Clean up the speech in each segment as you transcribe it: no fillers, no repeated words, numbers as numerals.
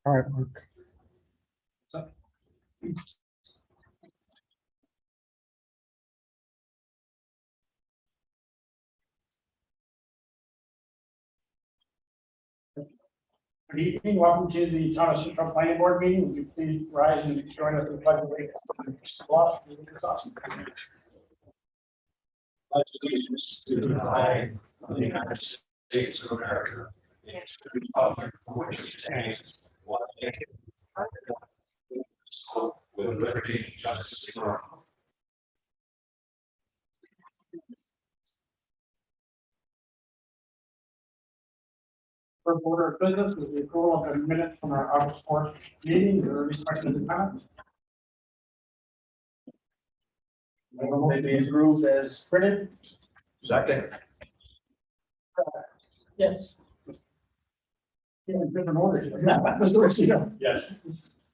All right, Mark. Good evening. Welcome to the Town of Cicero Planning Board meeting. Would you please rise and join us in the pledge of allegiance? Allegiance to the flag of the United States of America and to the republic for which it stands, one nation, with liberty and justice for all. First order of business is the approval of the minutes from our August 4th meeting. Are there any questions and comments? They be approved as printed. Second. Yes. In different orders. Mr. Rosito. Yes.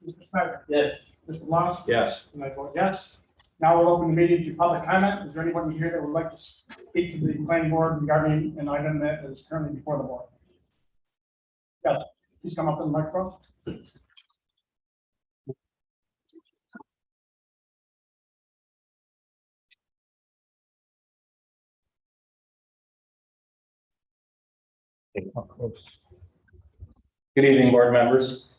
Mr. Snyder. Yes. Mr. Moss. Yes. And I vote yes. Now we'll open the meeting to public comment. Is there anyone here that would like to speak to the planning board regarding an item that is currently before the board? Yes, please come up to the microphone. Good evening, board members.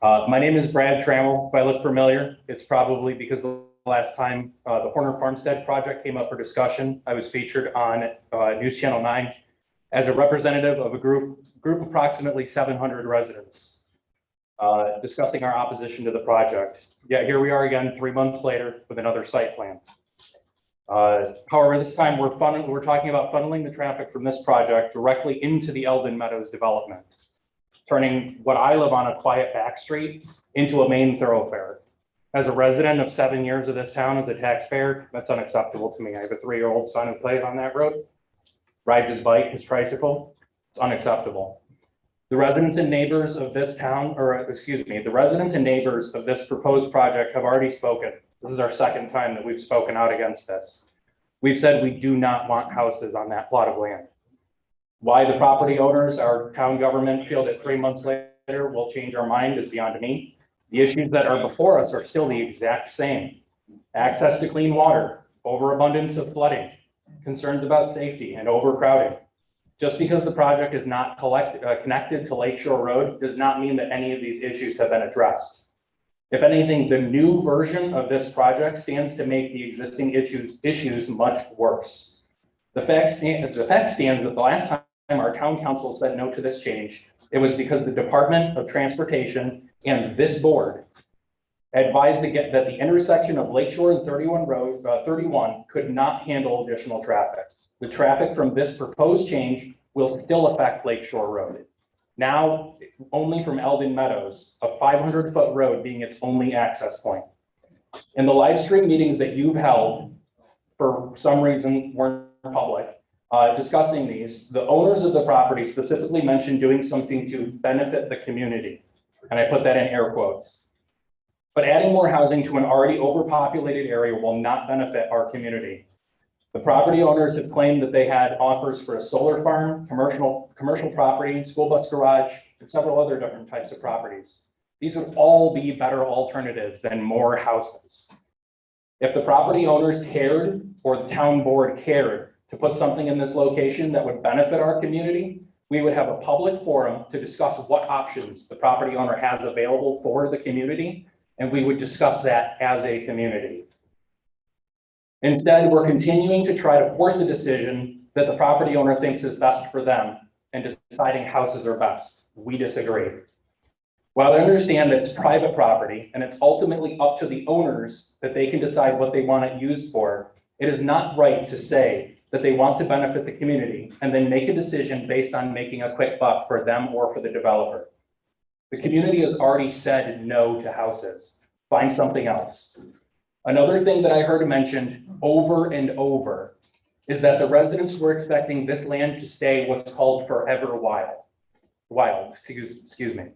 My name is Brad Trammell. If I look familiar, it's probably because the last time the Horner Farmstead project came up for discussion, I was featured on News Channel 9 as a representative of a group approximately 700 residents discussing our opposition to the project. Yet here we are again 3 months later with another site plan. However, this time we're talking about funneling the traffic from this project directly into the Eldon Meadows development, turning what I live on, a quiet back street, into a main thoroughfare. As a resident of 7 years of this town, as a taxpayer, that's unacceptable to me. I have a 3-year-old son who plays on that road, rides his bike, his tricycle. It's unacceptable. The residents and neighbors of this town, the residents and neighbors of this proposed project have already spoken. This is our second time that we've spoken out against this. We've said we do not want houses on that plot of land. Why the property owners, our town government, feel that 3 months later will change our mind is beyond me. The issues that are before us are still the exact same. Access to clean water, overabundance of flooding, concerns about safety, and overcrowding. Just because the project is not connected to Lakeshore Road does not mean that any of these issues have been addressed. If anything, the new version of this project stands to make the existing issues much worse. The fact stands that the last time our town council said no to this change, it was because the Department of Transportation and this board advised that the intersection of Lakeshore and 31 could not handle additional traffic. The traffic from this proposed change will still affect Lakeshore Road. Now, only from Eldon Meadows, a 500-foot road being its only access point. In the live stream meetings that you've held, for some reason weren't public, discussing these, the owners of the property specifically mentioned doing something to benefit the community. And I put that in air quotes. But adding more housing to an already overpopulated area will not benefit our community. The property owners have claimed that they had offers for a solar farm, commercial property, school bus garage, and several other different types of properties. These would all be better alternatives than more houses. If the property owners cared, or the town board cared, to put something in this location that would benefit our community, we would have a public forum to discuss what options the property owner has available for the community, and we would discuss that as a community. Instead, we're continuing to try to force a decision that the property owner thinks is best for them and deciding houses are best. We disagree. While I understand that it's private property and it's ultimately up to the owners that they can decide what they want it used for, it is not right to say that they want to benefit the community and then make a decision based on making a quick buck for them or for the developer. The community has already said no to houses. Find something else. Another thing that I heard mentioned over and over is that the residents were expecting this land to stay what's called forever wild, excuse me.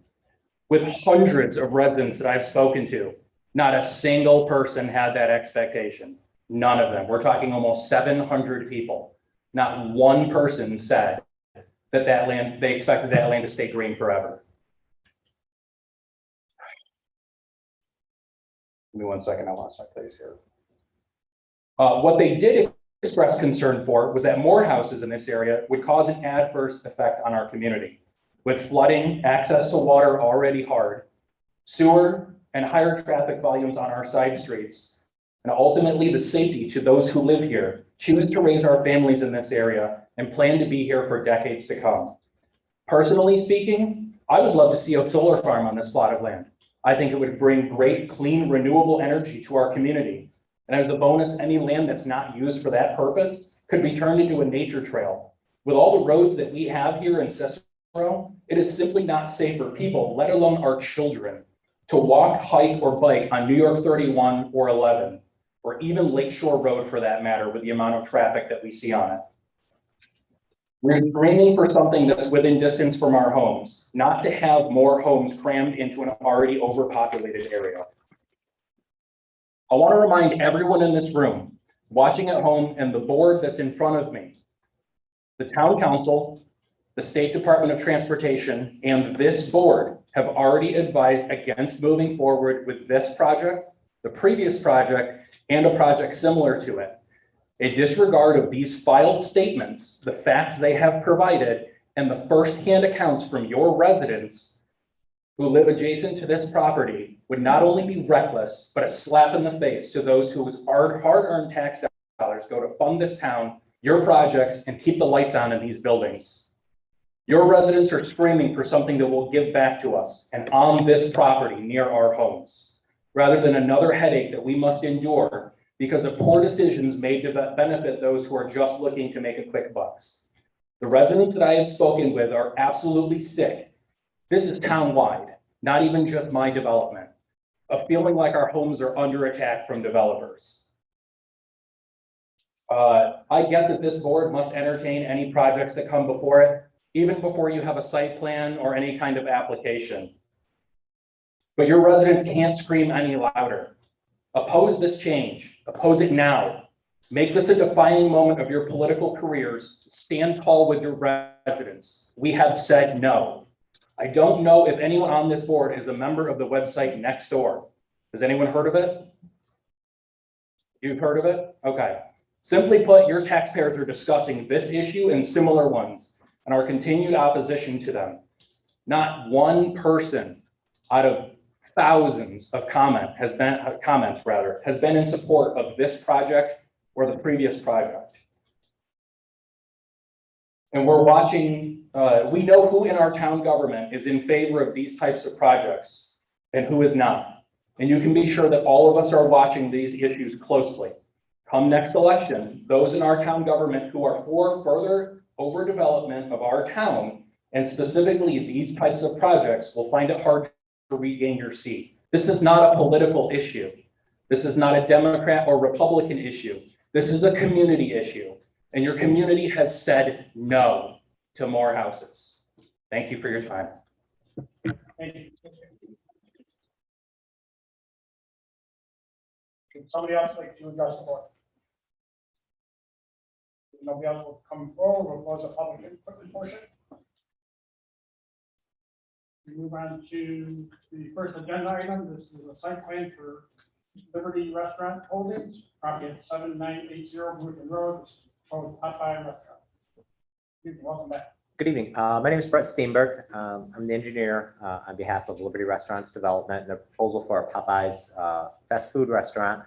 With hundreds of residents that I've spoken to, not a single person had that expectation. None of them. We're talking almost 700 people. Not one person said that they expected that land to stay green forever. me one second, I lost my place here. What they did express concern for was that more houses in this area would cause an adverse effect on our community. With flooding, access to water already hard, sewer, and higher traffic volumes on our side streets, and ultimately the safety to those who live here, choose to raise our families in this area, and plan to be here for decades to come. Personally speaking, I would love to see a solar farm on this plot of land. I think it would bring great, clean, renewable energy to our community. And as a bonus, any land that's not used for that purpose could be turned into a nature trail. With all the roads that we have here in Cicero, it is simply not safe for people, let alone our children, to walk, hike, or bike on New York 31 or 11, or even Lakeshore Road for that matter, with the amount of traffic that we see on it. We're screaming for something that's within distance from our homes, not to have more homes crammed into an already overpopulated area. I want to remind everyone in this room, watching at home, and the board that's in front of me, the town council, the State Department of Transportation, and this board have already advised against moving forward with this project, the previous project, and a project similar to it. A disregard of these filed statements, the facts they have provided, and the firsthand accounts from your residents who live adjacent to this property would not only be reckless, but a slap in the face to those whose hard-earned tax dollars go to fund this town, your projects, and keep the lights on in these buildings. Your residents are screaming for something that will give back to us and on this property near our homes, rather than another headache that we must endure because of poor decisions made to benefit those who are just looking to make a quick bucks. The residents that I have spoken with are absolutely sick. This is town-wide, not even just my development, of feeling like our homes are under attack from developers. I get that this board must entertain any projects that come before it, even before you have a site plan or any kind of application. But your residents can't scream any louder. Oppose this change. Oppose it now. Make this a defining moment of your political careers. Stand tall with your residents. We have said no. I don't know if anyone on this board is a member of the website Nextdoor. Has anyone heard of it? You've heard of it? Okay. Simply put, your taxpayers are discussing this issue and similar ones and our continued opposition to them. Not one person out of thousands of comments has been in support of this project or the previous project. And we're watching, we know who in our town government is in favor of these types of projects and who is not. And you can be sure that all of us are watching these issues closely. Come next election, those in our town government who are for further overdevelopment of our town, and specifically these types of projects, will find it hard to regain your seat. This is not a political issue. This is not a Democrat or Republican issue. This is a community issue. And your community has said no to more houses. Thank you for your time. Thank you. Would somebody else like to address the board? If nobody else will come forward, we'll close the public input portion. We move on to the first agenda item. This is a site plan for Liberty Restaurant Holdings, property at 7980 Brooklyn Road, called Popeye Restaurant. Welcome back. Good evening. My name is Brett Steenberg. I'm the engineer on behalf of Liberty Restaurants Development and the proposal for a Popeye's fast food restaurant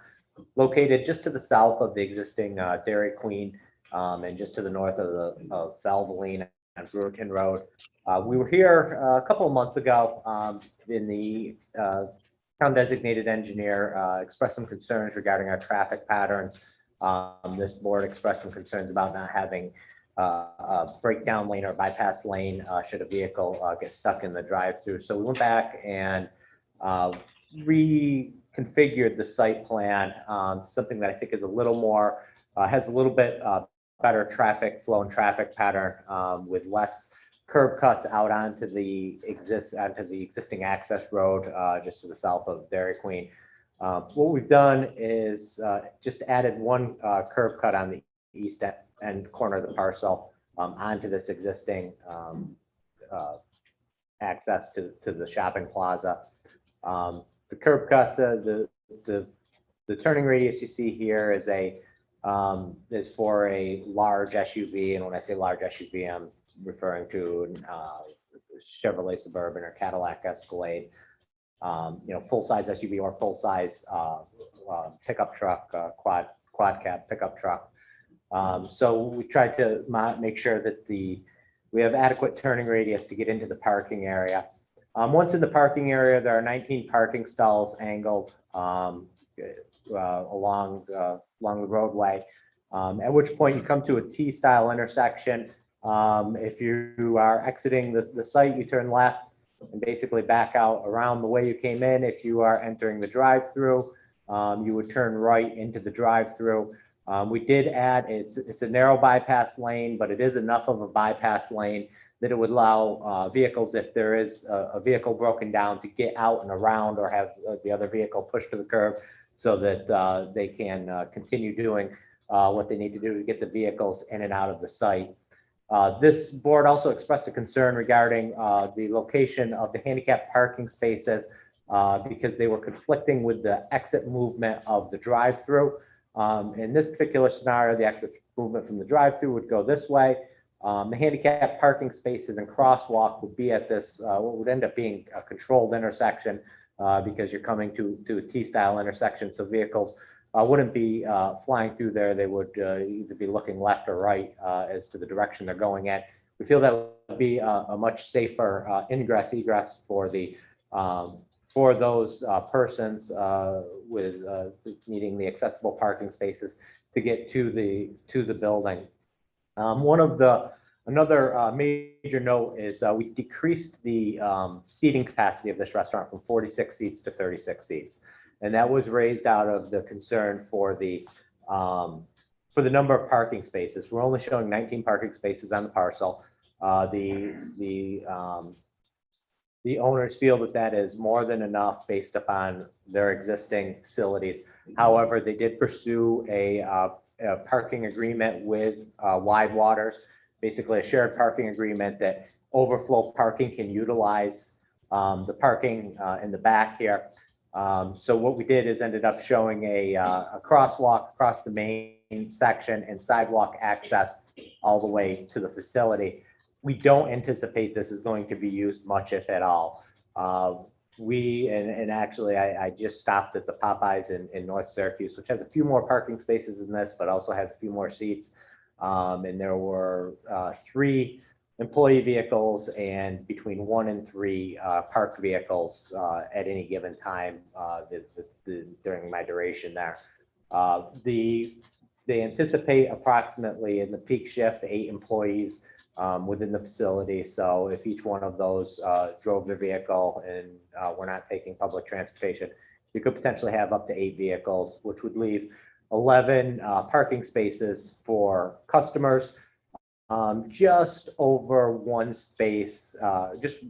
located just to the south of the existing Dairy Queen and just to the north of Valvoline and Brewerton Road. We were here a couple of months ago in the town designated engineer expressed some concerns regarding our traffic patterns. This board expressed some concerns about not having a breakdown lane or bypass lane should a vehicle get stuck in the drive-through. So we went back and reconfigured the site plan, something that I think is a little more, has a little bit better traffic flow and traffic pattern with less curb cuts out onto the existing access road just to the south of Dairy Queen. What we've done is just added one curb cut on the east end corner of the parcel onto this existing access to the shopping plaza. The curb cut, the the turning radius you see here is is for a large SUV, and when I say large SUV, I'm referring to Chevrolet Suburban or Cadillac Escalade, full-size SUV or full-size pickup truck, quad cab pickup truck. So we tried to make sure that we have adequate turning radius to get into the parking area. Once in the parking area, there are 19 parking stalls angled along the roadway, at which point you come to a T-style intersection. If you are exiting the site, you turn left and basically back out around the way you came in. If you are entering the drive-through, you would turn right into the drive-through. We did add, it's a narrow bypass lane, but it is enough of a bypass lane that it would allow vehicles, if there is a vehicle broken down, to get out and around or have the other vehicle pushed to the curb so that they can continue doing what they need to do to get the vehicles in and out of the site. This board also expressed a concern regarding the location of the handicap parking spaces because they were conflicting with the exit movement of the drive-through. In this particular scenario, the exit movement from the drive-through would go this way. The handicap parking spaces and crosswalk would be at this, what would end up being a controlled intersection because you're coming to a T-style intersection. So vehicles wouldn't be flying through there. They would either be looking left or right as to the direction they're going at. We feel that would be a much safer ingress egress for those persons with needing the accessible parking spaces to get to the building. Another major note is we decreased the seating capacity of this restaurant from 46 seats to 36 seats. And that was raised out of the concern for the number of parking spaces. We're only showing 19 parking spaces on the parcel. The owners feel that is more than enough based upon their existing facilities. However, they did pursue a parking agreement with Wide Waters, basically a shared parking agreement that overflow parking can utilize the parking in the back here. So what we did is ended up showing a crosswalk across the main section and sidewalk access all the way to the facility. We don't anticipate this is going to be used much, if at all. Actually, I just stopped at the Popeyes in North Syracuse, which has a few more parking spaces than this, but also has a few more seats. And there were 3 employee vehicles and between 1 and 3 parked vehicles at any given time during my duration there. They anticipate approximately in the peak shift 8 employees within the facility. So if each one of those drove their vehicle and we're not taking public transportation, you could potentially have up to 8 vehicles, which would leave 11 parking spaces for customers. Just over one space,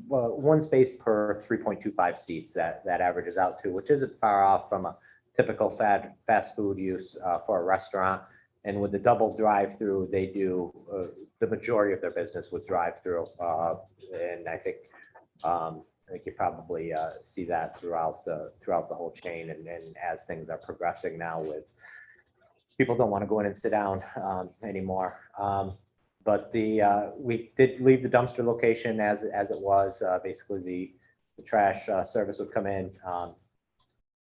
one space per 3.25 seats that averages out to, which isn't far off from a typical fast food use for a restaurant. And with the double drive-through, they do the majority of their business with drive-through. And I think you probably see that throughout the whole chain. And as things are progressing now, with people don't want to go in and sit down anymore. But we did leave the dumpster location as it was. Basically, the trash service would come in,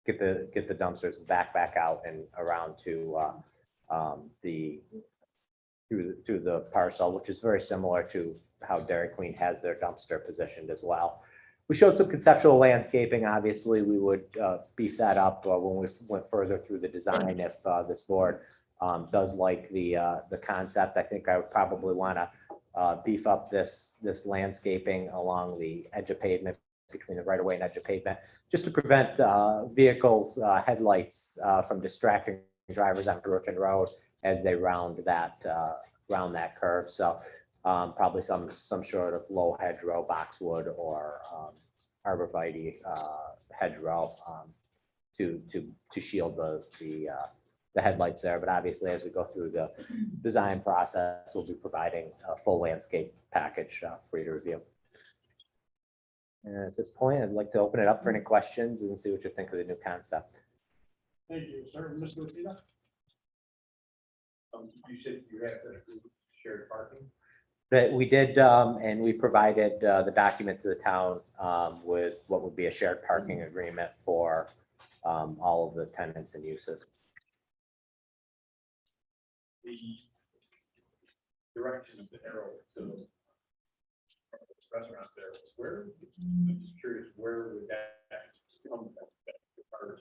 get the dumpsters back out and around to through the parcel, which is very similar to how Dairy Queen has their dumpster positioned as well. We showed some conceptual landscaping. Obviously, we would beef that up when we went further through the design. If this board does like the concept, I think I would probably want to beef up this landscaping along the edge of pavement, between the right of way and edge of pavement, just to prevent vehicles headlights from distracting drivers on Brooklyn Road as they round that curve. So probably some sort of low hedgerow, boxwood, or arborvitae hedgerow to shield the headlights there. But obviously, as we go through the design process, we'll be providing a full landscape package for you to review. And at this point, I'd like to open it up for any questions and see what you think of the new concept. Thank you, sir. Mr. Lucia? You said you have to approve shared parking? That we did, and we provided the document to the town with what would be a shared parking agreement for all of the tenants and uses. The direction of the arrow to the restaurant there, where, I'm just curious, where would that come from?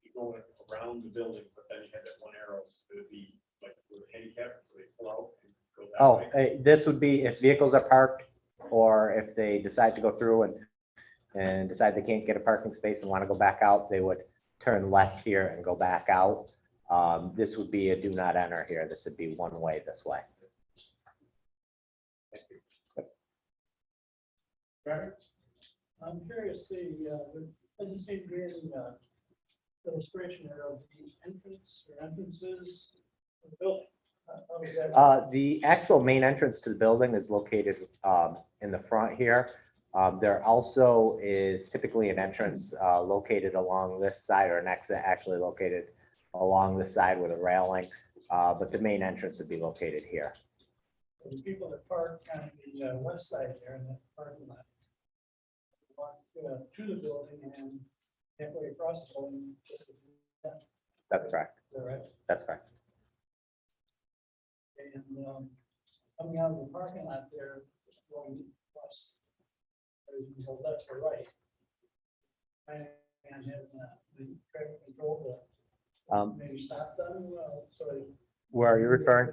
You go around the building, but then you have that one arrow, would it be like for the handicap, so they pull out and go that Oh, way? this would be if vehicles are parked or if they decide to go through and decide they can't get a parking space and want to go back out, they would turn left here and go back out. This would be a do not enter here. This would be one way this way. Traffic? I'm curious, there doesn't seem to be any illustration there of the entrance or entrances of the building. How is that? The actual main entrance to the building is located in the front here. There also is typically an entrance located along this side, or an exit actually located along the side with a railing. But the main entrance would be located here. The people that park on the west side there in that parking lot walk to the building and halfway across the building. That's correct. Is that right? That's correct. And coming out of the parking lot there, going across, there's no left or right. And have the traffic control maybe stop them, so they Where are you referring?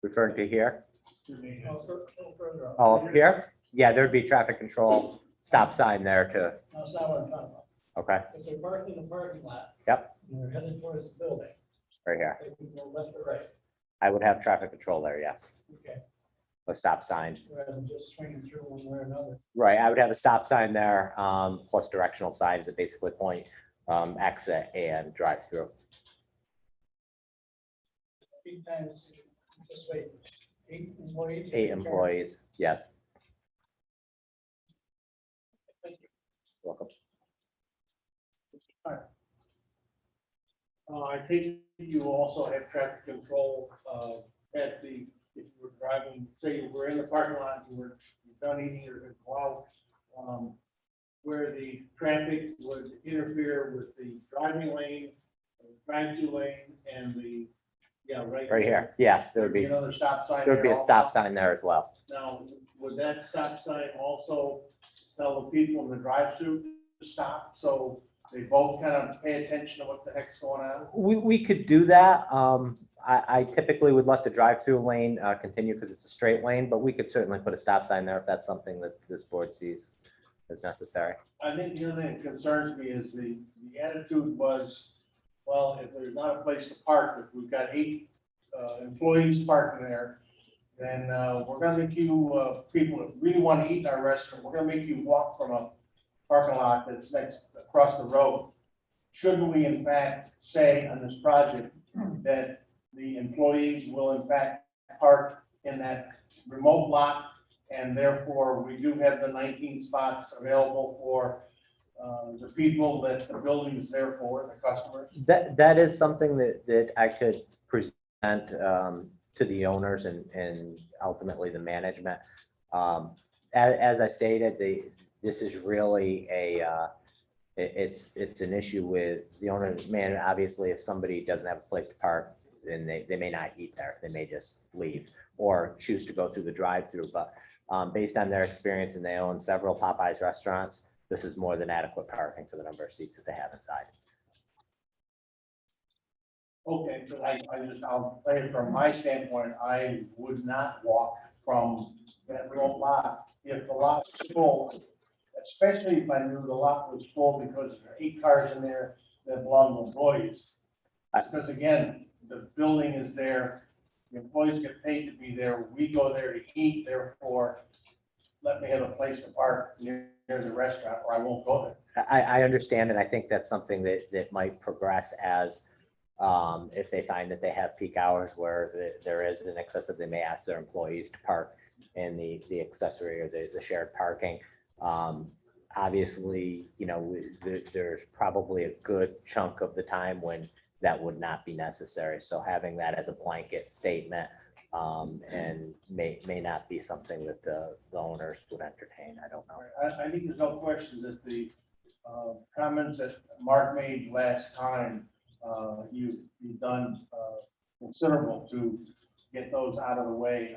Referring to here? go a little further up. Oh, up here? Yeah, there'd be traffic control stop sign there to, No, it's not what I'm talking about. okay, If they're parked in the parking lot. Yep. And they're headed towards the building, right here. they can go left or right. I would have traffic control there, yes. Okay, A stop sign. rather than just swinging through one way or another. Right, I would have a stop sign there, plus directional signs that basically point exit and drive through. Peak times, this way, 8 employees. 8 employees, yes. Thank you. Welcome. I think you also have traffic control at the, if you were driving, say you were in the parking lot, you're done eating, you're going to go out, where the traffic would interfere with the driving lane, drive-through lane, and the, yeah, right. Right here, yes, there would be Another stop sign. there would be there a stop also. sign there as well. Now, would that stop sign also tell the people in the drive-through to stop, so they both kind of pay attention to what the heck's going on? We could do that. I typically would let the drive-through lane continue because it's a straight lane, but we could certainly put a stop sign there if that's something that this board sees as necessary. I think the other thing that concerns me is the attitude was, well, if there's not a place to park, if we've got 8 employees parking there, then we're gonna make you, people that really want to eat in our restaurant, we're gonna make you walk from a parking lot that's next, across the road. Shouldn't we in fact say on this project that the employees will in fact park in that remote lot, and therefore we do have the 19 spots available for the people that the building is there for, the customers? That is something that I could present to the owners and ultimately the management. As I stated, this is really it's an issue with the owner. Man, obviously, if somebody doesn't have a place to park, then they may not eat there. They may just leave or choose to go through the drive-through. But based on their experience, and they own several Popeyes restaurants, this is more than adequate parking for the number of seats that they have inside. Okay, but I'll tell you from my standpoint, I would not walk from that remote lot if the lot was full, especially if I knew the lot was full because there are 8 cars in there that belong to employees. Because again, the building is there, the employees get paid to be there, we go there to eat, therefore let me have a place to park near the restaurant or I won't go there. I understand, and I think that's something that might progress as if they find that they have peak hours where there is an excessive, they may ask their employees to park in the accessory or the shared parking. Obviously, there's probably a good chunk of the time when that would not be necessary. So having that as a blanket statement and may not be something that the owners would entertain. I don't know. I think there's no question that the comments that Mark made last time, you've done considerable to get those out of the way.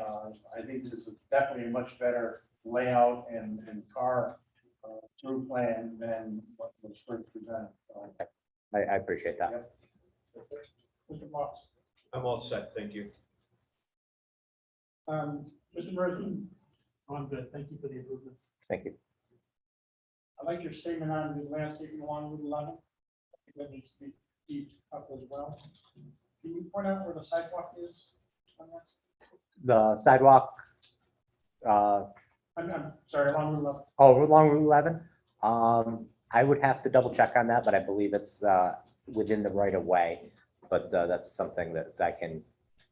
I think this is definitely a much better layout and car through plan than what was first presented. So, I appreciate that. Yep. Mr. Fox. I'm all set, thank you. Mr. Murphy, I'm good. Thank you for the improvement. Thank you. I like your statement on the landscaping along Route 11. I think that needs to be beefed up as well. Can you point out where the sidewalk is on that? The sidewalk, I'm sorry, along Route 11. along Route 11. I would have to double check on that, but I believe it's within the right of way. But that's something that I can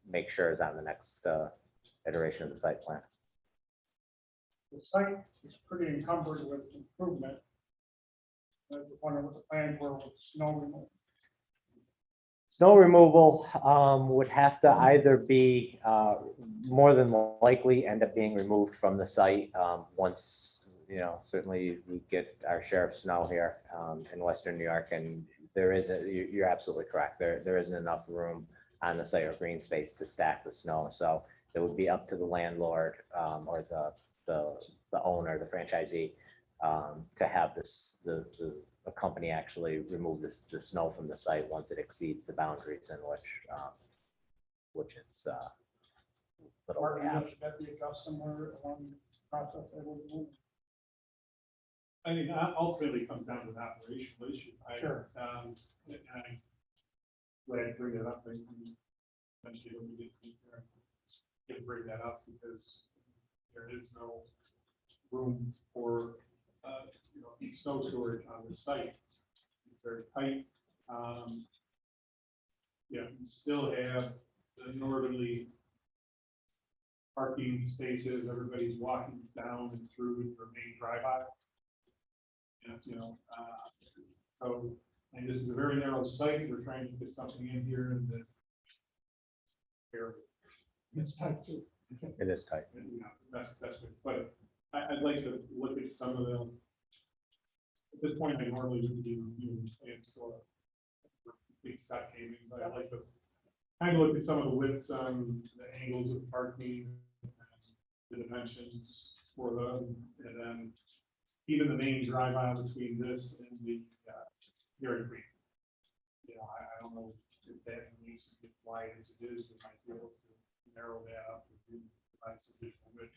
make sure is on the next iteration of the site plan. The site is pretty encumbered with improvement. I was wondering what the plans were with snow removal. Snow removal would have to either be more than likely end up being removed from the site once, certainly we get our share of snow here in Western New York, and you're absolutely correct. There isn't enough room on the site or green space to stack the snow. So it would be up to the landlord or the owner, the franchisee, to have the company actually remove the snow from the site once it exceeds the boundaries in which it's. Or should that be adjusted somewhere along the process? That would move? I mean, ultimately it comes down to an operational issue. Sure. And I'm glad to bring that up. And eventually when we get there, can bring that up because there is no room for, snow storage on the site. It's very tight. We still have the northerly parking spaces. Everybody's walking down and through the main drive-by. So, and this is a very narrow site. We're trying to fit something in here and then. It's tight too. It is tight. That's good. But I'd like to look at some of them. At this point, I normally would be reviewing plans for complete set paving, but I'd like to kind of look at some of the widths on the angles of parking, the dimensions for them, and then even the main drive aisle between this and the Dairy Queen. I don't know if that needs to be as wide as it is. We might be able to narrow that up and provide some additional width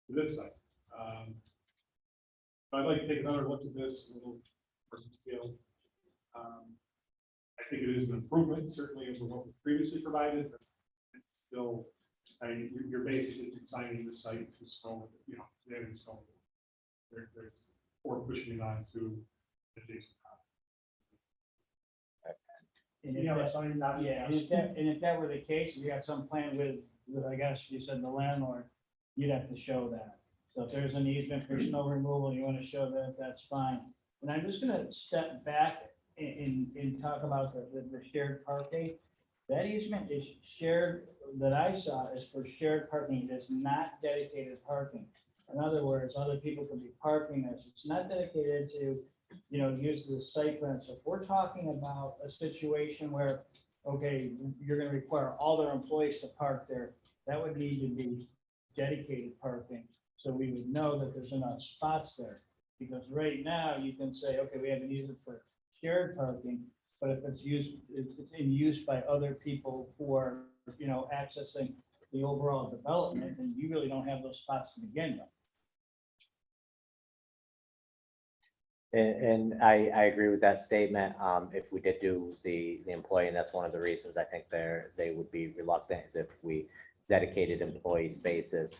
to this site. I'd like to take another look at this a little more detailed. I think it is an improvement, certainly over what was previously provided, but it's still, you're basically consigning the site to snow, having snow. Or pushing it on to adjacent. And You know, that's something not. Yeah, and if that were the case, you got some plan with, I guess you said the landlord, you'd have to show that. So if there's an easement for snow removal, you want to show that, that's fine. And I'm just gonna step back and talk about the shared parking. That easement is shared, that I saw is for shared parking, it is not dedicated parking. In other words, other people can be parking this. It's not dedicated to, use the site plan. So if we're talking about a situation where, okay, you're gonna require all their employees to park there, that would need to be dedicated parking. So we would know that there's enough spots there. Because right now you can say, okay, we have an easement for shared parking, but if it's in use by other people for, accessing the overall development, then you really don't have those spots to begin with. And I agree with that statement. If we did do the employee, and that's one of the reasons I think they would be reluctant, is if we dedicated employee spaces,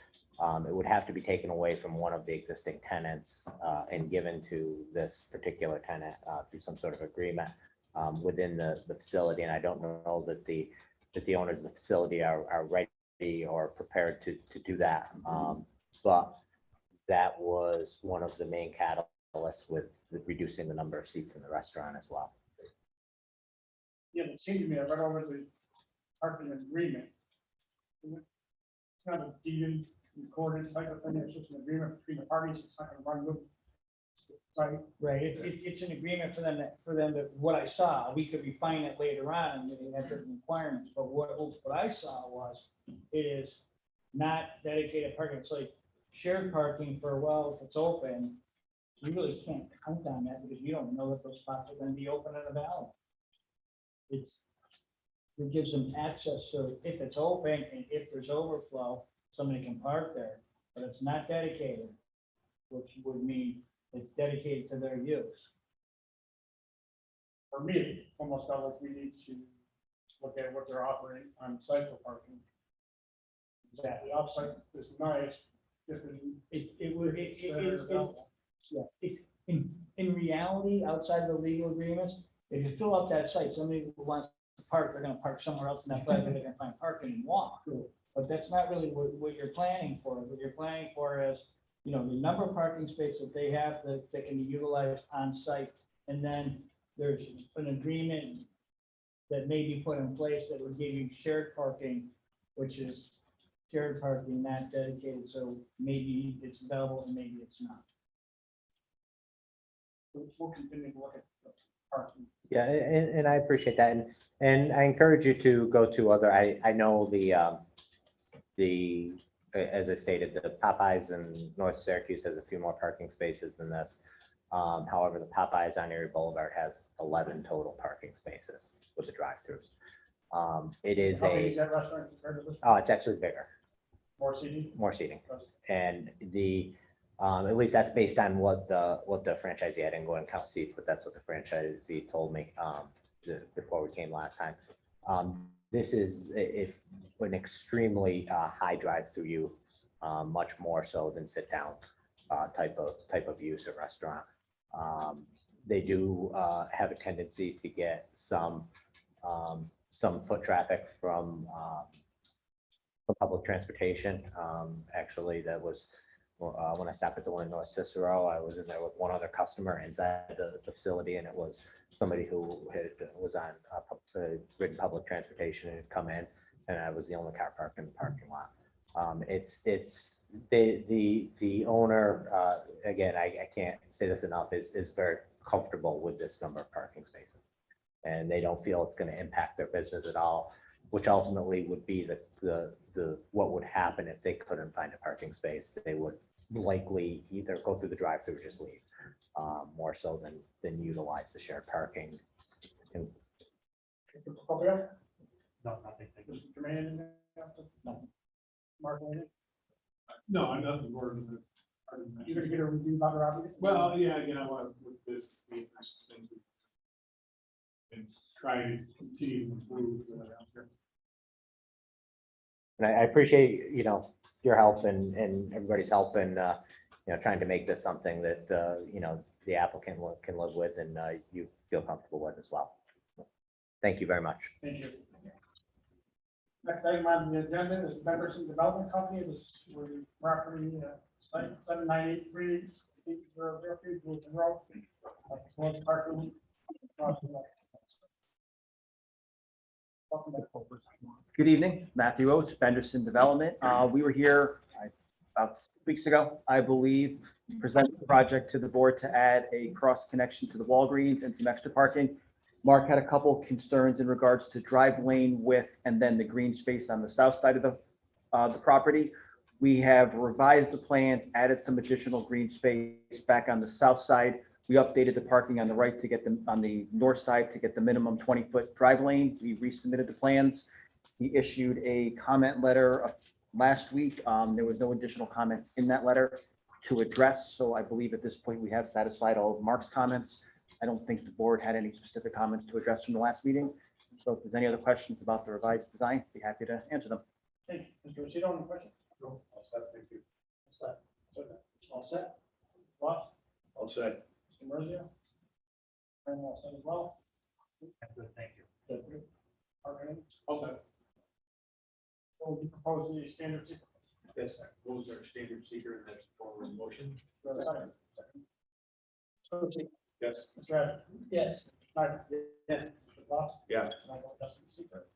it would have to be taken away from one of the existing tenants and given to this particular tenant through some sort of agreement within the facility. And I don't know that the owners of the facility are ready or prepared to do that. But that was one of the main catalysts with reducing the number of seats in the restaurant as well. Yeah, it seemed to me, I read over the parking agreement. It's kind of a deeded, recorded type of thing, it's just an agreement between the parties, it's not gonna run with. Right, Right, it's an agreement for them to, what I saw, we could refine it later on, and they have different requirements, but what I saw was, it is not dedicated parking, it's like shared parking for, well, if it's open, you really can't count on that, because you don't know if those spots are gonna be open and available. It gives them access, so if it's open and if there's overflow, somebody can park there, but it's not dedicated, which would mean it's dedicated to their use. for me, it almost felt like we need to look at what they're offering on site for parking. Exactly, offsite is nice, if it's. Yeah, it's, in reality, outside of the legal agreements, if you fill up that site, somebody who wants to park, they're gonna park somewhere else in that site, they're gonna find parking and walk. But that's not really what you're planning for. What you're planning for is, you know, the number of parking spaces that they have that can be utilized on site. And then there's an agreement that may be put in place that would give you shared parking, which is shared parking, not dedicated. So maybe it's available and maybe it's not. We'll continue to look at the parking. Yeah, and I appreciate that, and I encourage you to go to other, I know as I stated, the Popeyes in North Syracuse has a few more parking spaces than this. However, the Popeyes on Erie Boulevard has 11 total parking spaces with the drive-throughs. It is How big is that restaurant compared to this? oh, it's actually bigger, More seating? more seating. And at least that's based on what the franchisee, I didn't go and count seats, but that's what the franchisee told me before we came last time. This is an extremely high drive-through use, much more so than sit-down type of use at restaurant. They do have a tendency to get some foot traffic from public transportation. Actually, that was when I stopped at the one in North Cicero. I was in there with one other customer inside the facility, and it was somebody who was on written public transportation and had come in, and I was the only car parked in the parking lot. The owner, again, I can't say this enough, is very comfortable with this number of parking spaces, and they don't feel it's going to impact their business at all, which ultimately would be what would happen if they couldn't find a parking space. They would likely either go through the drive-through or just leave, more so than utilize the shared parking. And No, nothing. Thank you. Mr. Jermaine, nothing. Mark, anything? No, I'm nothing more than. You're gonna get a review about the Robbie? Well, yeah, again, I want to look at this, see if there's things we can try to continue to improve. I appreciate, your help and everybody's help in, trying to make this something that, the applicant can live with and you feel comfortable with as well. Thank you very much. Thank you. Next item on the agenda is Benderson Development Company, this was property, site 7983, 8003, Wilson Road. One parking. Welcome back. Good evening, Matthew Oates, Benderson Development. We were here about 6 weeks ago, I believe, presented the project to the board to add a cross connection to the Walgreens and some extra parking. Mark had a couple concerns in regards to drive lane width and then the green space on the south side of the property. We have revised the plans, added some additional green space back on the south side. We updated the parking on the right to get them on the north side to get the minimum 20-foot drive lane. We resubmitted the plans. He issued a comment letter last week. There was no additional comments in that letter to address. So I believe at this point we have satisfied all of Mark's comments. I don't think the board had any specific comments to address from the last meeting. So if there's any other questions about the revised design, I'd be happy to answer them. Thank you. Mr. Lucido, any questions? No, all set, thank you. All set? Ross? All set. Mr. Merzia? And all set as well? Good, thank you. Good. Okay. All set. So we propose the standard sequence. Yes, those are standard seeker and that's forward motion. Second. Trustee, Yes. Mr. Adams. Yes. Snyder. Yes. Mr. Ross. Yeah. And I vote yes, Mr. Secret.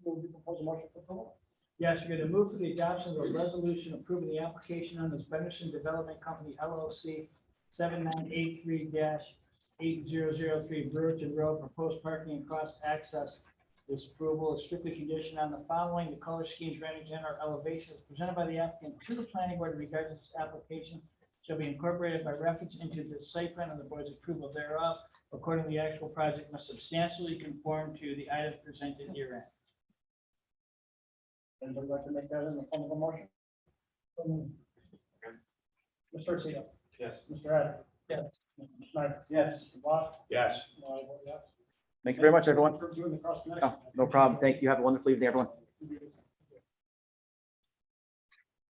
Move the proposed motion for approval. Yes, you're going to move for the adoption of a resolution approving the application on this Benderson Development Company LLC 7983-8003 Brewerton Road, proposed parking and cross access. This approval is strictly conditioned on the following: the color schemes, drainage, and or elevations presented by the applicant to the planning board in regards to this application shall be incorporated by reference into the site plan and the board's approval thereof. Accordingly, the actual project must substantially conform to the items presented herein. And would like to make that in the form of a motion? Mr. Arceo. Yes. Mr. Adams. Yes. Mr. Snyder. Yes. Mr. Ross. Yes. And I vote yes. Thank you very much, everyone. For doing the cross connection. Oh, no problem. Thank you. Have a wonderful evening, everyone.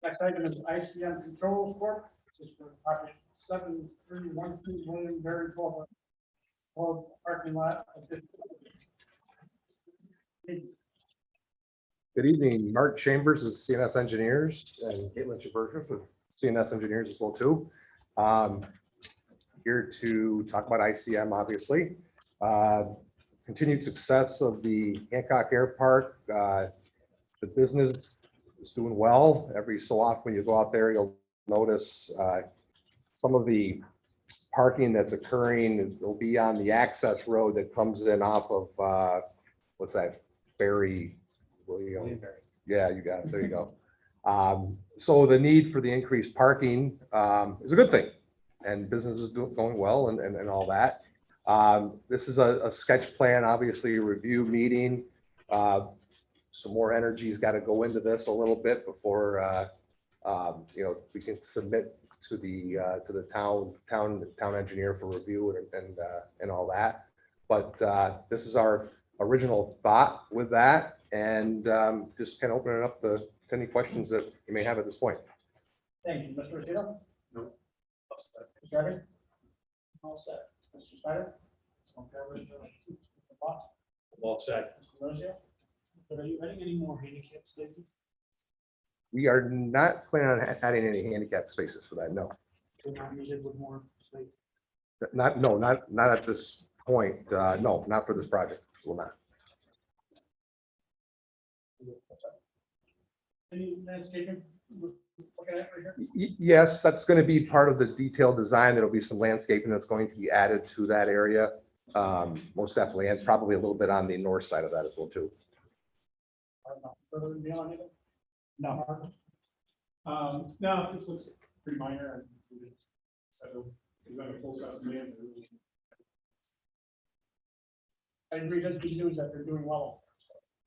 Next item is ICM Controls Corp. This is for project 7312 Williamsbury Boulevard. For parking lot. Good evening, Mark Chambers is CNS Engineers and Caitlin Chaberka with CNS Engineers as well too. Here to talk about ICM, obviously. Continued success of the Hancock Air Park. The business is doing well. Every so often when you go out there, you'll notice some of the parking that's occurring will be on the access road that comes in off of, what's that, Berry? William. Yeah, you got it. There you go. So the need for the increased parking is a good thing, and business is going well and all that. This is a sketch plan, obviously a review meeting. Some more energy's got to go into this a little bit before we can submit to the town engineer for review and all that. But this is our original thought with that, and just kind of open it up to any questions that you may have at this point. Thank you. Mr. Arceo. No. Mr. Adams. All set. Mr. Snyder. Okay, with, Mr. Ross. Well said. Mr. Rosio. But are you adding any more handicap spaces? We are not planning on adding any handicap spaces for that. No, They're not needed with more space. not at this point. No, not for this project. Will not. Any landscaping we're looking at right here? Yes, that's going to be part of the detailed design. There'll be some landscaping that's going to be added to that area. Most definitely, and probably a little bit on the north side of that as well too. Further beyond it? No. No, this looks pretty minor. So, is that a full set of plans? I agree, that's good news that they're doing well.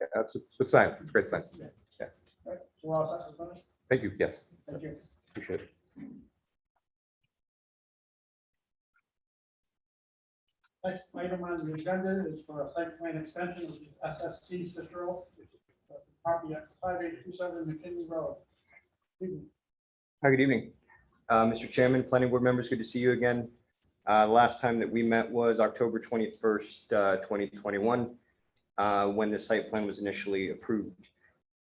Yeah, that's a good sign. It's a great sign. All right, so we're all set for finish? Thank you. Yes, Thank you. appreciate it. Next item on the agenda is for a site plan extension of the SSC Cicero. Property at 5827 McKinney Road. Hi, good evening. Mr. Chairman, planning board members, good to see you again. The last time that we met was October 21st, 2021, when the site plan was initially approved.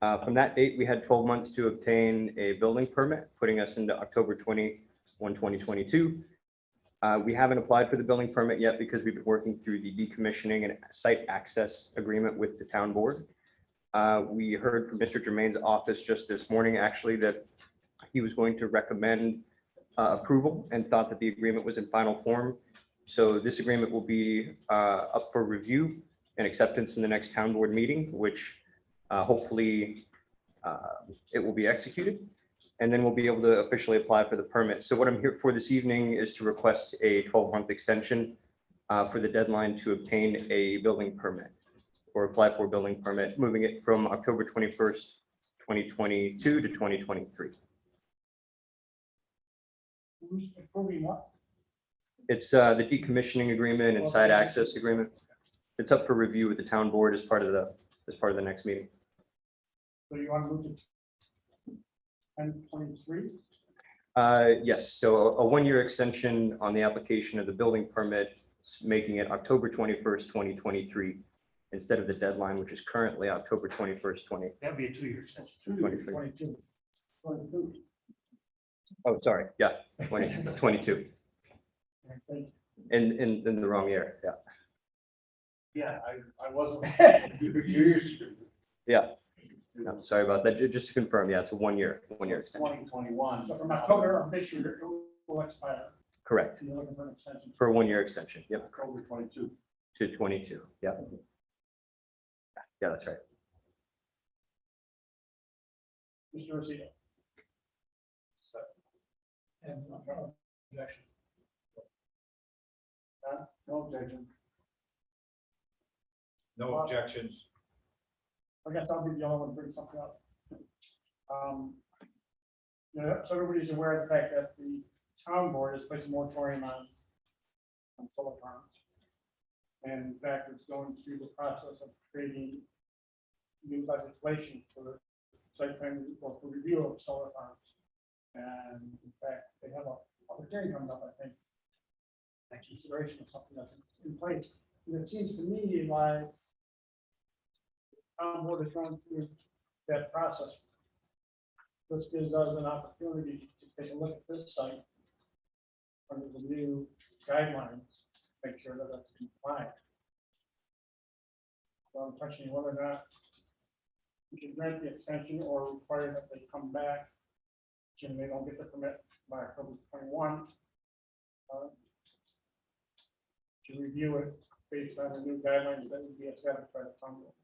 From that date, we had 12 months to obtain a building permit, putting us into October 21, 2022. We haven't applied for the building permit yet because we've been working through the decommissioning and site access agreement with the town board. We heard from Mr. Germain's office just this morning, actually, that he was going to recommend approval and thought that the agreement was in final form. So this agreement will be up for review and acceptance in the next town board meeting, which hopefully it will be executed. And then we'll be able to officially apply for the permit. So what I'm here for this evening is to request a 12-month extension for the deadline to obtain a building permit or apply for a building permit, moving it from October 21st, 2022 to 2023. Who's approving what? It's the decommissioning agreement and site access agreement. It's up for review with the town board as part of the next meeting. So you want to move to 1023? Yes, so a one-year extension on the application of the building permit, making it October 21st, 2023, instead of the deadline, which is currently October 21st, That'd be a 2 year extension. 22. Oh, sorry, yeah, 2022, in the wrong year, yeah. Yeah, I wasn't. Years. Yeah, no, sorry about that. Just to confirm, yeah, it's a one-year extension. 2021. So from October of this year, it will expire. Correct, You're looking for an extension. for a one-year extension, yep, October 22. to 22, yeah. Yeah, that's right. Mr. Rosito. And objection. No objection. No objections. I guess I'll be the only one to bring something up. So everybody's aware of the fact that the town board has placed a moratorium on solar farms. And in fact, it's going through the process of creating new legislation for site plan or for review of solar farms. And in fact, they have a public hearing coming up, I think, consideration of something that's in place. And it seems to me like town board is going through that process. This gives us an opportunity to take a look at this site under the new guidelines, make sure that it's compliant. So I'm questioning whether or not we should grant the extension or require that they come back, and they don't get the permit by October 21. To review it based on the new guidelines that would be established by the town board.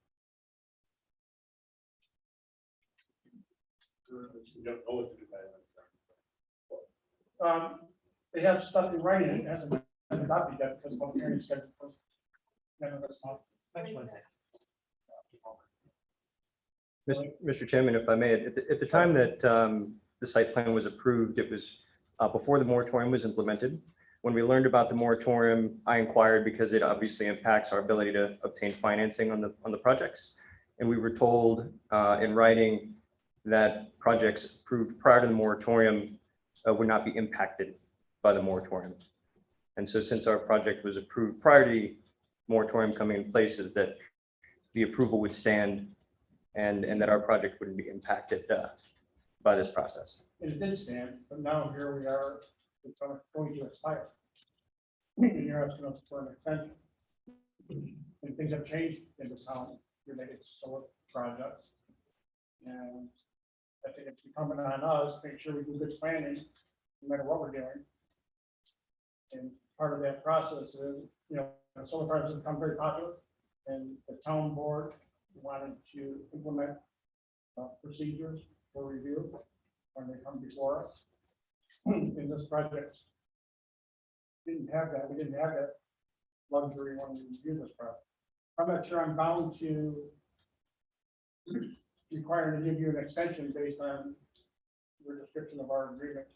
You don't know what to do by then. They have stuff in writing, it hasn't been adopted yet because public hearing is scheduled for. Mr. Chairman, if I may, at the time that the site plan was approved, it was before the moratorium was implemented. When we learned about the moratorium, I inquired because it obviously impacts our ability to obtain financing on the projects. And we were told in writing that projects approved prior to the moratorium would not be impacted by the moratorium. And so since our project was approved prior to the moratorium coming in place, is that the approval would stand and that our project wouldn't be impacted by this process. It did stand, but now here we are, it's going to expire. And you're asking us for an extension. And things have changed in the town related to solar projects. And I think it's incumbent on us to make sure we do good planning, no matter what we're doing. And part of that process is, solar farms have become very popular, and the town board wanted to implement procedures for review when they come before us. In this project, didn't have that. We didn't have that luxury when we reviewed this project. I'm not sure I'm bound to require to give you an extension based on your description of our agreement.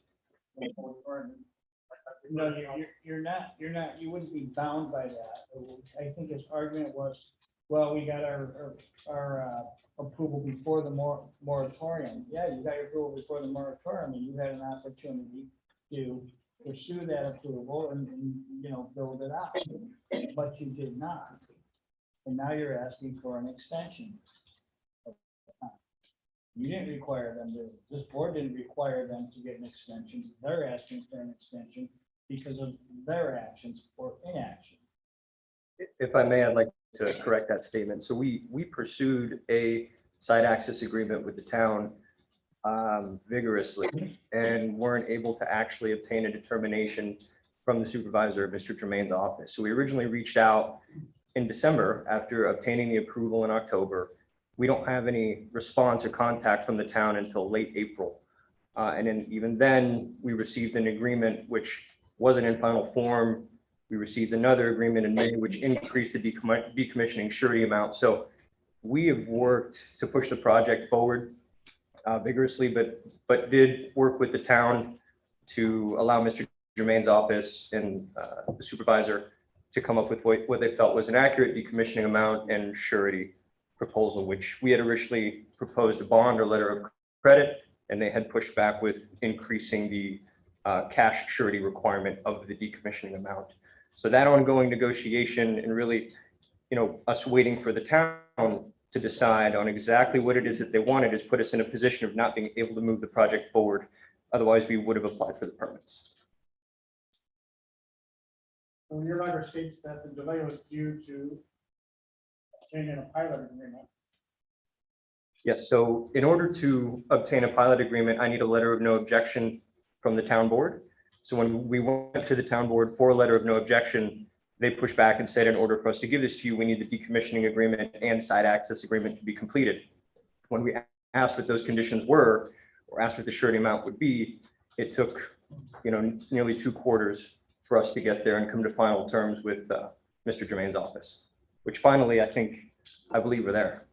No, you're not, you wouldn't be bound by that. I think his argument was, well, we got our approval before the moratorium. Yeah, you got your approval before the moratorium, and you had an opportunity to pursue that approval and build it out, but you did not. And now you're asking for an extension. You didn't require them to, this board didn't require them to get an extension. They're asking for an extension because of their actions or inaction. If I may, I'd like to correct that statement. So we pursued a site access agreement with the town vigorously and weren't able to actually obtain a determination from the supervisor of Mr. Germain's office. So we originally reached out in December after obtaining the approval in October. We don't have any response or contact from the town until late April. And then even then, we received an agreement which wasn't in final form. We received another agreement in May, which increased the decommissioning surety amount. So we have worked to push the project forward vigorously, but did work with the town to allow Mr. Germain's office and the supervisor to come up with what they felt was an accurate decommissioning amount and surety proposal, which we had originally proposed a bond or letter of credit, and they had pushed back with increasing the cash surety requirement of the decommissioning amount. So that ongoing negotiation and really, us waiting for the town to to decide on exactly what it is that they wanted has put us in a position of not being able to move the project forward. Otherwise, we would have applied for the permits. So your letter states that the delay was due to obtaining a pilot agreement. Yes, so in order to obtain a pilot agreement, I need a letter of no objection from the town board. So when we went to the town board for a letter of no objection, they pushed back and said, in order for us to give this to you, we need the decommissioning agreement and site access agreement to be completed. When we asked what those conditions were, or asked what the surety amount would be, it took, nearly 2 quarters for us to get there and come to final terms with Mr. Jermaine's office, which finally, I believe we're there.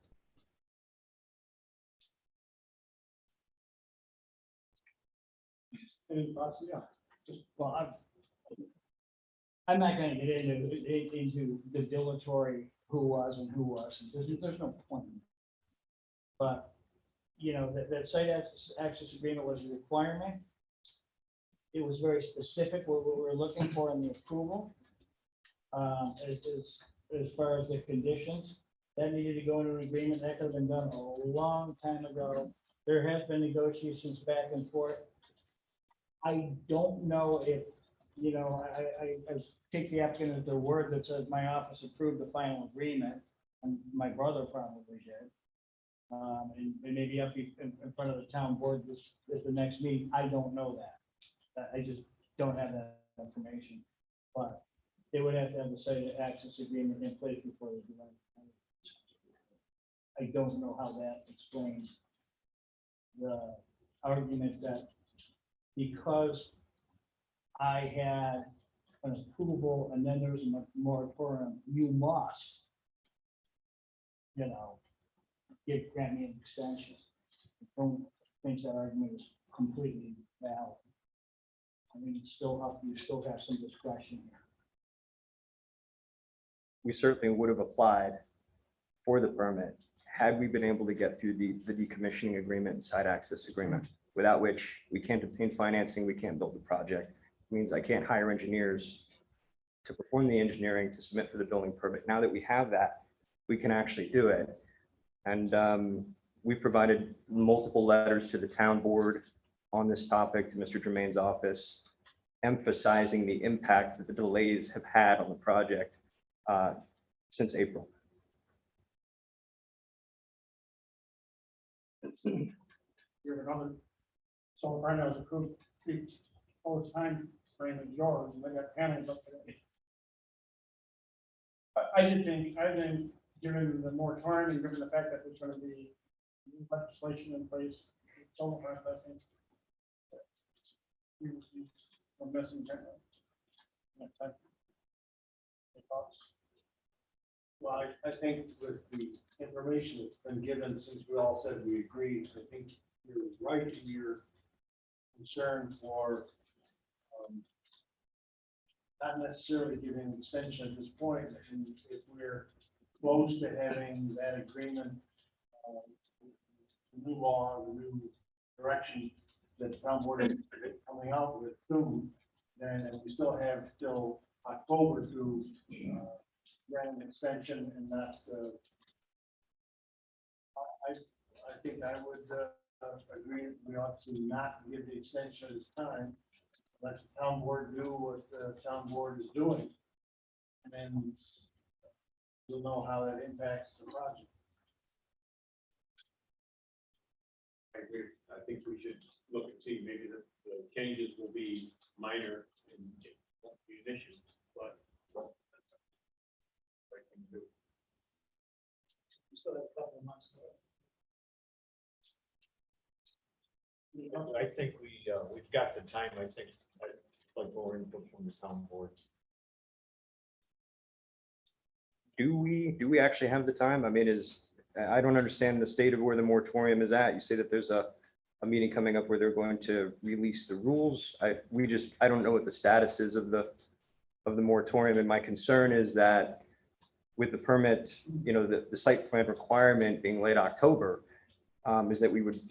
Any thoughts? Yeah. Well, I'm not gonna get into the dilatory who was and who wasn't. There's no point. But, that site access agreement was a requirement. It was very specific what we were looking for in the approval. As far as the conditions, that needed to go into an agreement. That could have been done a long time ago. There has been negotiations back and forth. I don't know if, I take the applicant at their word that says my office approved the final agreement, and my brother probably did. And maybe up in front of the town board at the next meeting. I don't know that. I just don't have that information. But they would have to have the site access agreement in place before they do that. I don't know how that explains the argument that because I had an approval and then there was a moratorium, you must, grant me an extension. I don't think that argument is completely valid. I mean, it's still up, you still have some discretion here. We certainly would have applied for the permit had we been able to get through the decommissioning agreement and site access agreement, without which we can't obtain financing, we can't build the project. It means I can't hire engineers to perform the engineering to submit for the building permit. Now that we have that, we can actually do it. And we provided multiple letters to the town board on this topic, to Mr. Jermaine's office, emphasizing the impact that the delays have had on the project since April. You're another solar farm that was approved all the time frame as yours, and they got panels up there. I think, given the moratorium and given the fact that there's gonna be new legislation in place, solar farms, I think we're missing kind of. Next time. Any thoughts? Well, I think with the information that's been given, since we all said we agree, I think you're right in your concern for not necessarily giving an extension at this point. And if we're close to having that agreement, the new law, the new direction that the town board is coming out with soon, then we still have till October to grant an extension and not. I think I would agree we ought to not give the extension at this time. Let the town board do what the town board is doing. And then we'll know how that impacts the project. I agree. I think we should look and see, maybe the changes will be minor and it won't be an issue, but I can do. We still have a couple of months to go. I think we've got the time. I think I'd like more input from the town board. Do we actually have the time? I mean, I don't understand the state of where the moratorium is at. You say that there's a meeting coming up where they're going to release the rules. I don't know what the status is of the moratorium. And my concern is that with the permit, the site plan requirement being late October, is that we would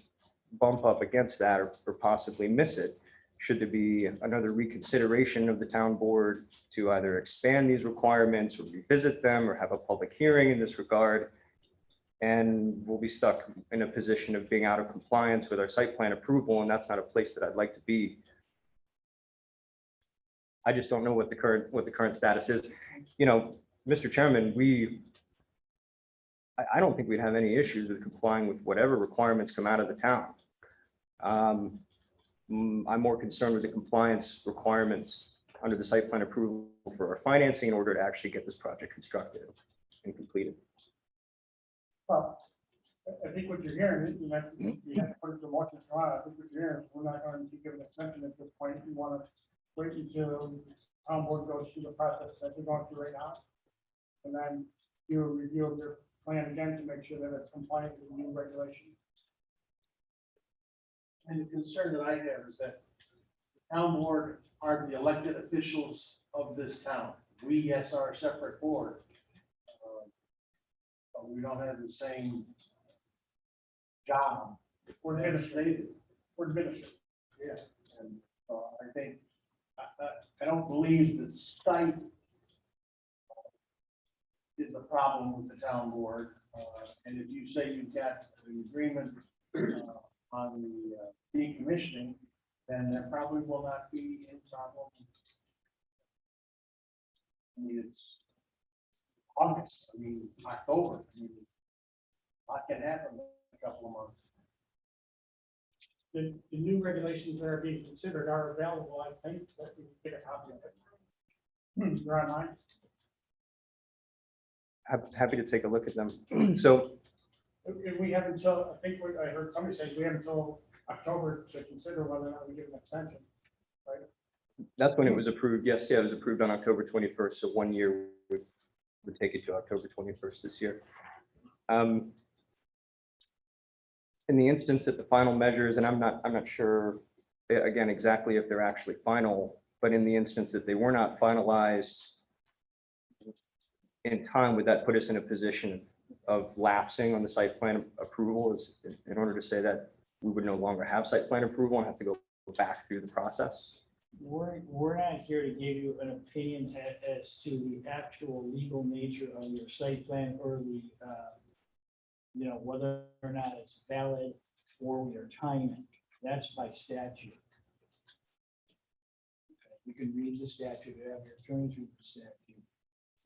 bump up against that or possibly miss it. Should there be another reconsideration of the town board to either expand these requirements or revisit them or have a public hearing in this regard? And we'll be stuck in a position of being out of compliance with our site plan approval, and that's not a place that I'd like to be. I just don't know what the current status is. You know, Mr. Chairman, I don't think we'd have any issues with complying with whatever requirements come out of the town. I'm more concerned with the compliance requirements under the site plan approval for our financing in order to actually get this project constructed and completed. Well, I think what you're hearing, you have to put it to motion. I think what you're hearing is we're not going to give an extension at this point. We want to wait until town board goes through the process that we're going through right now. And then do a review of your plan again to make sure that it's compliant with the new regulation. And the concern that I have is that the town board are the elected officials of this town. We, yes, are a separate board. But we don't have the same job. We're as administrative. they do. We're administrative. Yeah, and I think, I don't believe the site is a problem with the town board. And if you say you've got an agreement on the decommissioning, then there probably will not be any problem. I mean, it's August, I mean, October, I mean, a lot can happen in a couple of months. The new regulations that are being considered are available, I think, that we can get a copy of it. They're online. Happy to take a look at them. So And we have until, I think what I heard somebody say, we have until October to consider whether or not we give an extension. that's when it was approved. Yes, yeah, it was approved on October 21st. So 1 year would take it to October 21st this year. In the instance that the final measures, and I'm not sure, again, exactly if they're actually final, but in the instance that they were not finalized in time, would that put us in a position of lapsing on the site plan approval in order to say that we would no longer have site plan approval and have to go back through the process? We're not here to give you an opinion as to the actual legal nature of your site plan or the, whether or not it's valid or we are timing it. That's by statute. You can read the statute, you have your attorneys read the statute.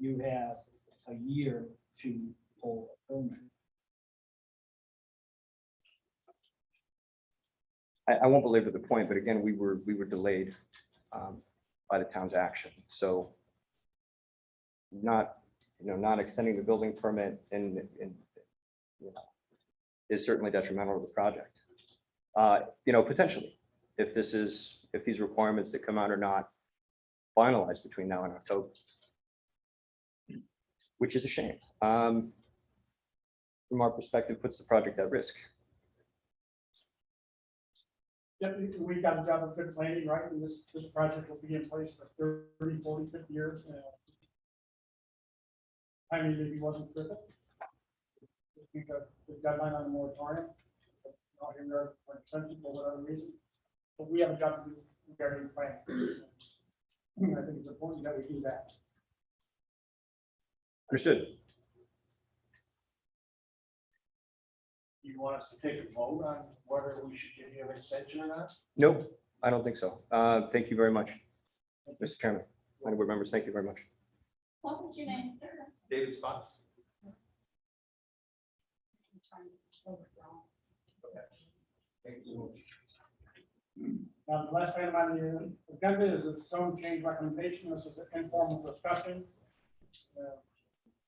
You have a year to pull a permit. I won't belabor the point, but again, we were delayed by the town's action. So not extending the building permit and is certainly detrimental to the project. Potentially, if these requirements that come out are not finalized between now and October, which is a shame. From our perspective, puts the project at risk. Yeah, we've got a job of good planning, right? And this project will be in place for 30, 40, 50 years. Timing maybe wasn't perfect. Because the deadline on the moratorium, not in there for extension for whatever reason. But we have a job to do regarding planning. I think it's important that we do that. Understood. Do you want us to take a vote on whether we should give you an extension or not? Nope, I don't think so. Thank you very much, Mr. Chairman. Planning board members, thank you very much. What was your name, sir? David Spots. Now, the last item on the agenda is a zone change recommendation. This is an informal discussion.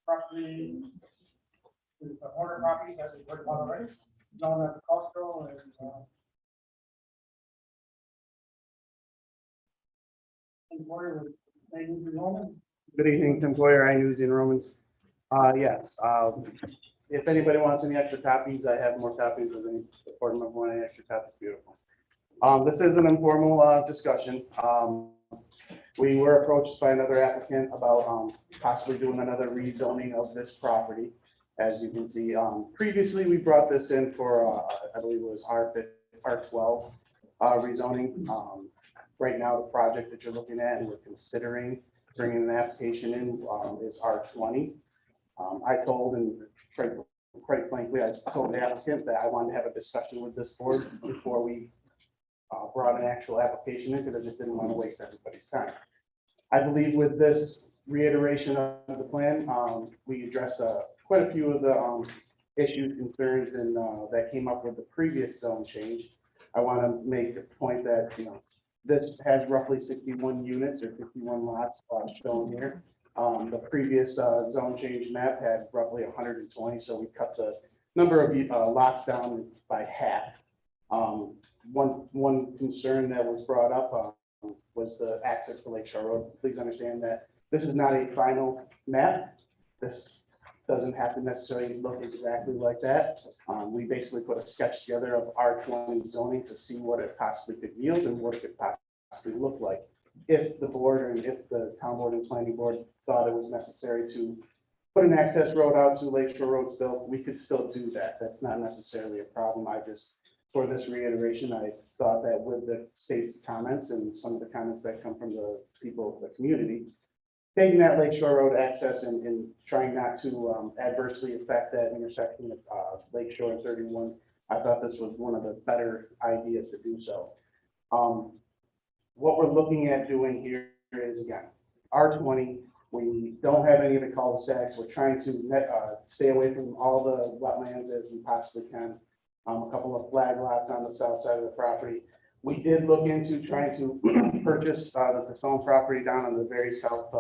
Property, the Horner property, as we heard about already, known as cultural and employer with name Roman. Good evening, Tim Boyer, iNews in Romans. Yes, if anybody wants any extra copies, I have more copies as any board member want any extra copies, beautiful. This is an informal discussion. We were approached by another applicant about possibly doing another rezoning of this property. As you can see, previously we brought this in for, I believe it was R12 rezoning. Right now, the project that you're looking at and we're considering bringing an application in is R20. I told and tried to quite frankly, I told the applicant that I wanted to have a discussion with this board before we brought an actual application in, because I just didn't want to waste everybody's time. I believe with this reiteration of the plan, we addressed quite a few of the issues, concerns, and that came up with the previous zone change. I want to make a point that, this has roughly 61 units or 51 lots shown here. The previous zone change map had roughly 120, so we cut the number of lots down by half. One concern that was brought up was the access to Lakeshore Road. Please understand that this is not a final map. This doesn't have to necessarily look exactly like that. We basically put a sketch together of R20 zoning to see what it possibly could yield and what it could possibly look like. If the board and if the town board and planning board thought it was necessary to put an access road out to Lakeshore Road still, we could still do that. That's not necessarily a problem. For this reiteration, I thought that with the state's comments and some of the comments that come from the people of the community, taking that Lakeshore Road access and trying not to adversely affect that intersection of Lakeshore and 31, I thought this was one of the better ideas to do so. What we're looking at doing here is, again, R20, we don't have any of the cul-de-sacs. We're trying to stay away from all the wetlands as we possibly can. A couple of flag lots on the south side of the property. We did look into trying to purchase the Persone property down on the very south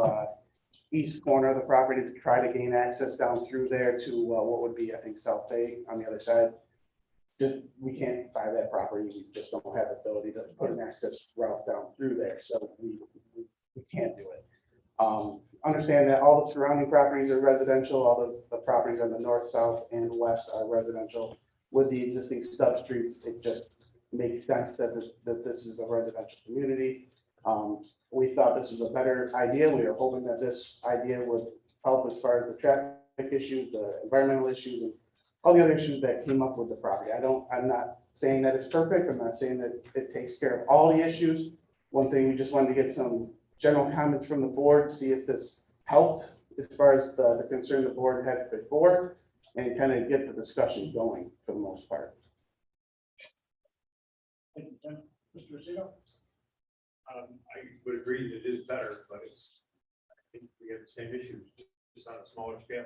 east corner of the property to try to gain access down through there to what would be, I think, South Bay on the other side. We can't buy that property. We just don't have the ability to put an access route down through there, so we can't do it. Understand that all the surrounding properties are residential. All the properties on the north, south, and west are residential. With the existing stub streets, it just makes sense that this is a residential community. We thought this was a better idea. We were hoping that this idea would help as far as the traffic issues, the environmental issues, and all the other issues that came up with the property. I'm not saying that it's perfect. I'm not saying that it takes care of all the issues. One thing, we just wanted to get some general comments from the board, see if this helped as far as the concern the board had before, and kind of get the discussion going for the most part. Thank you, Tim. Mr. Rosito? I would agree that it is better, but I think we have the same issues, just on a smaller scale.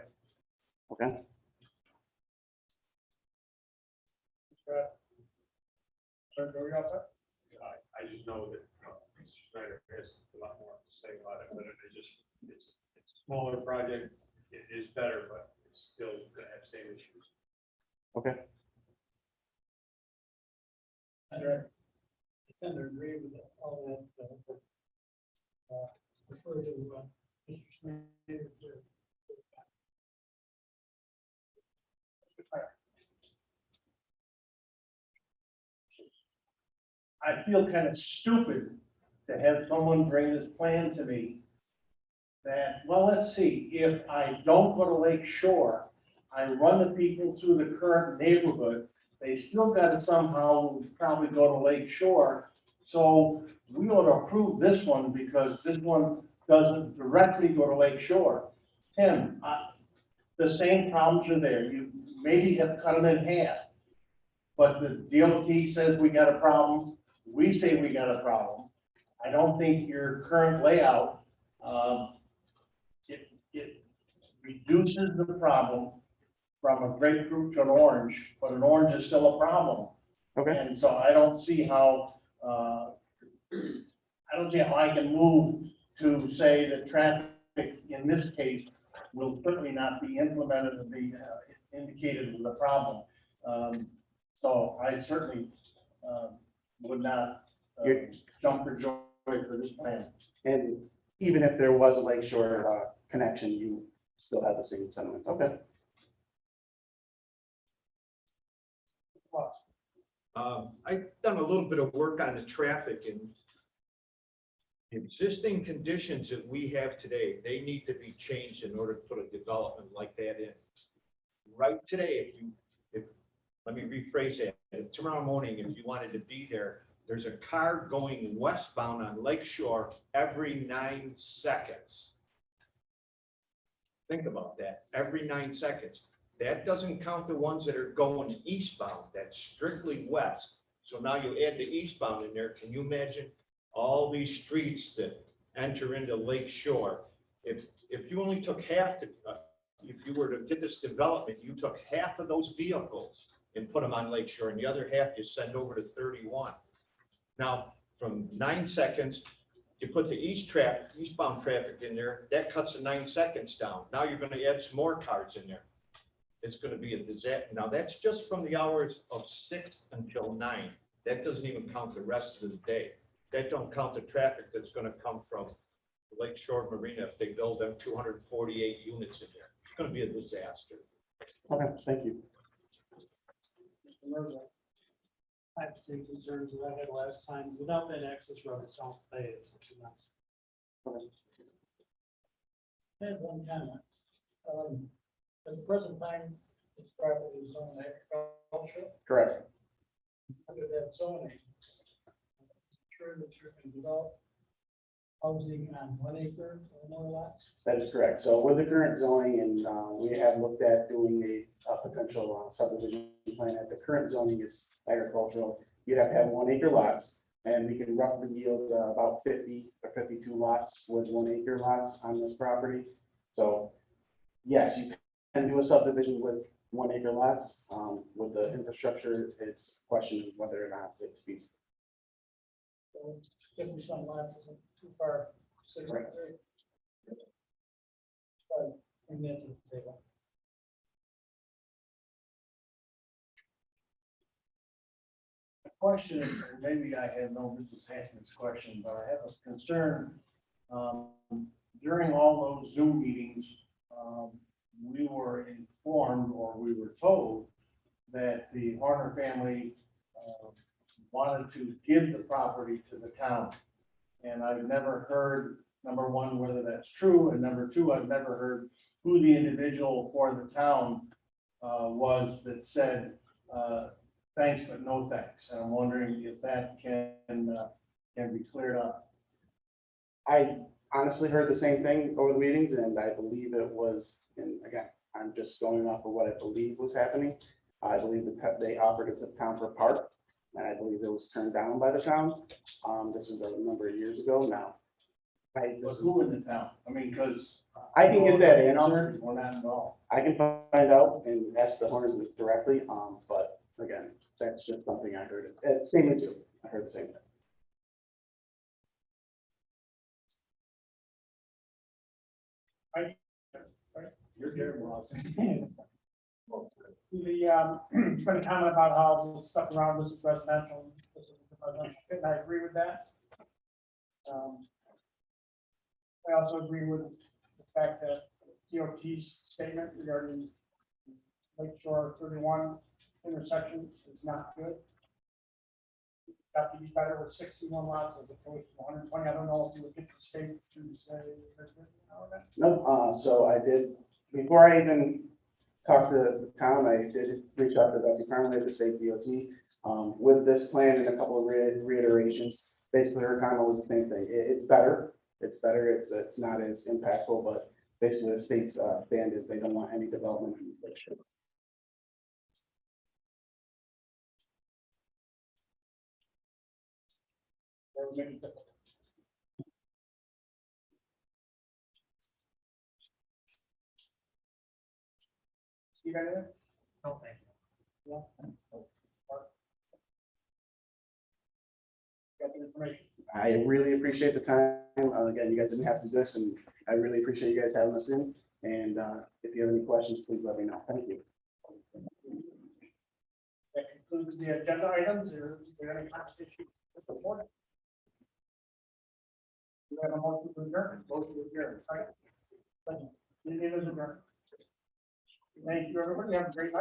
Okay. Sir, are we all set? I just know that Mr. Snyder has a lot more to say about it, but it's a smaller project. It is better, but it's still going to have same issues. Okay. I tend to agree with all that. Refer to Mr. Smith. I feel kind of stupid to have someone bring this plan to me that, well, let's see, if I don't go to Lake Shore, I run the people through the current neighborhood, they still got to somehow probably go to Lake Shore. So we ought to approve this one because this one doesn't directly go to Lake Shore. Tim, the same problems are there. You maybe have cut them in half. But the DOT says we got a problem. We say we got a problem. I don't think your current layout, it reduces the problem from a grapefruit to an orange, but an orange is still a problem. Okay. And so I don't see how I can move to say that traffic in this case will certainly not be implemented and be indicated as a problem. So I certainly would not jump for joy for this plan. And even if there was a Lakeshore connection, you still have the same sentiment. Okay. I've done a little bit of work on the traffic and existing conditions that we have today, they need to be changed in order to put a development like that in. Right today, let me rephrase that, tomorrow morning, if you wanted to be there, there's a car going westbound on Lakeshore every 9 seconds. Think about that, every 9 seconds. That doesn't count the ones that are going eastbound, that's strictly west. So now you add the eastbound in there, can you imagine all these streets that enter into Lake Shore? If you only took half, if you were to get this development, you took half of those vehicles and put them on Lake Shore, and the other half you send over to 31. Now, from 9 seconds, you put the eastbound traffic in there, that cuts the 9 seconds down. Now you're gonna add some more cars in there. It's gonna be a disaster. Now, that's just from the hours of 6 until 9. That doesn't even count the rest of the day. That don't count the traffic that's gonna come from Lake Shore Marina if they build them 248 units in there. It's gonna be a disaster. Okay, thank you. Mr. Mirza, I have the same concerns that I had last time. Without that access road, it's all fade. I had one comment. At the present time, this property is zoned agriculture. Correct. Under that zoning, sure that you can develop housing on 1 acre or more lots. That is correct. So with the current zoning, and we have looked at doing a potential subdivision plan. At the current zoning, it's agricultural. You'd have to have 1 acre lots, and we can roughly yield about 50 or 52 lots with 1 acre lots on this property. So yes, you can do a subdivision with 1 acre lots. With the infrastructure, it's questioned whether or not it's feasible. So 50 some lots isn't too far. Right. But bring that to the table. Question, and maybe I have no business asking this question, but I have a concern. During all those Zoom meetings, we were informed, or we were told, that the Horner family wanted to give the property to the town. And I've never heard, number one, whether that's true, and number two, I've never heard who the individual for the town was that said, thanks, but no thanks. And I'm wondering if that can be cleared up. I honestly heard the same thing over the meetings, and I believe it was, and again, I'm just going off of what I believe was happening. I believe that they offered it to the town for park, and I believe it was turned down by the town. This was a number of years ago now. But who in the town? I mean, because. I can get that answer. We're not involved. I can find out and ask the Horners directly, but again, that's just something I heard. Same as you, I heard the same thing. You're terrible, Ross. It's been a comment about how the stuff around this is residential. This is residential, and I agree with that. I also agree with the fact that DOT's statement regarding Lake Shore 31 intersection is not good. Got to be better with 61 lots as opposed to 120. I don't know if you would get the state to say. No, so I did, before I even talked to the town, I did reach out to Betsy Conley, the state DOT, with this plan and a couple of reiterations. Basically, her comment was the same thing. It's better. It's better. It's not as impactful, but basically the state's banned it. They don't want any development in the picture. Steve, anything? No, thank you. Yeah. Got the information. I really appreciate the time. Again, you guys didn't have to do this, and I really appreciate you guys having us in. And if you have any questions, please let me know. Thank you. That concludes the agenda items. Is there any conversation with the board? Do we have a motion to adjourn? Motion to adjourn. Second. Thank you. Meeting is adjourned. Thank you, everybody. Have a great night.